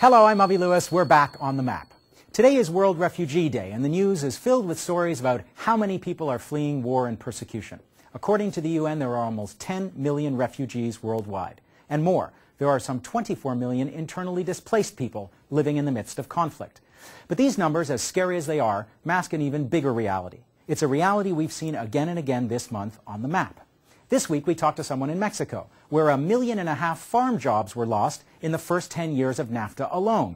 Hello, I'm Avi Lewis. We're back on the map. Today is World Refugee Day, and the news is filled with stories about how many people are fleeing war and persecution. According to the UN, there are almost 10 million refugees worldwide. And more, there are some 24 million internally displaced people living in the midst of conflict. But these numbers, as scary as they are, mask an even bigger reality. It's a reality we've seen again and again this month on the map. This week we talked to someone in Mexico, where 1.5 million farm jobs were lost in the first 10 years of NAFTA alone.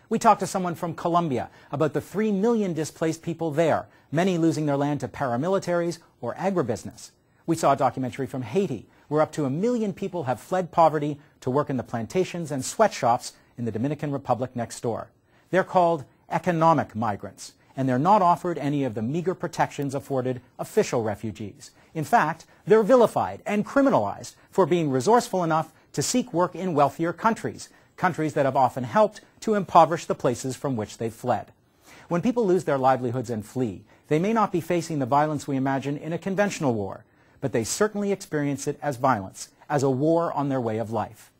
We talked to someone from Colombia about the 3 million displaced people there, many losing their land to paramilitaries or agribusiness. We saw a documentary from Haiti, where up to 1 million people have fled poverty to work in the plantations and sweatshops in the Dominican Republic next door. They're called economic migrants, and they're not offered any of the meager protections afforded official refugees. In fact, they're vilified and criminalized for being resourceful enough to seek work in wealthier countries, countries that have often helped to impoverish the places from which they've fled. When people lose their livelihoods and flee, they may not be facing the violence we imagine in a conventional war, but they certainly experience it as violence, as a war on their way of life.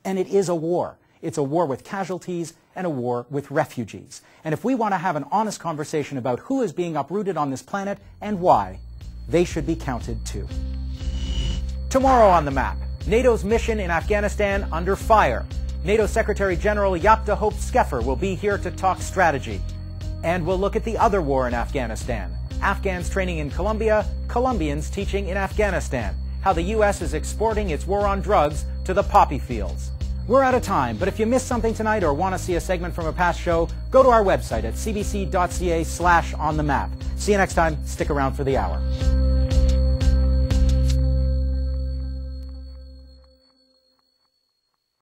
And it is a war. It's a war with casualties and a war with refugees. And if we want to have an honest conversation about who is being uprooted on this planet and why, they should be counted too. Tomorrow on the map, NATO's mission in Afghanistan under fire. NATO Secretary General Yapta Hope Skeffer will be here to talk strategy. And we'll look at the other war in Afghanistan. Afghans training in Colombia, Colombians teaching in Afghanistan. How the U.S. is exporting its war on drugs to the poppy fields. We're out of time, but if you missed something tonight or want to see a segment from a past show, go to our website at cbc.ca/onthemap. See you next time. Stick around for the hour.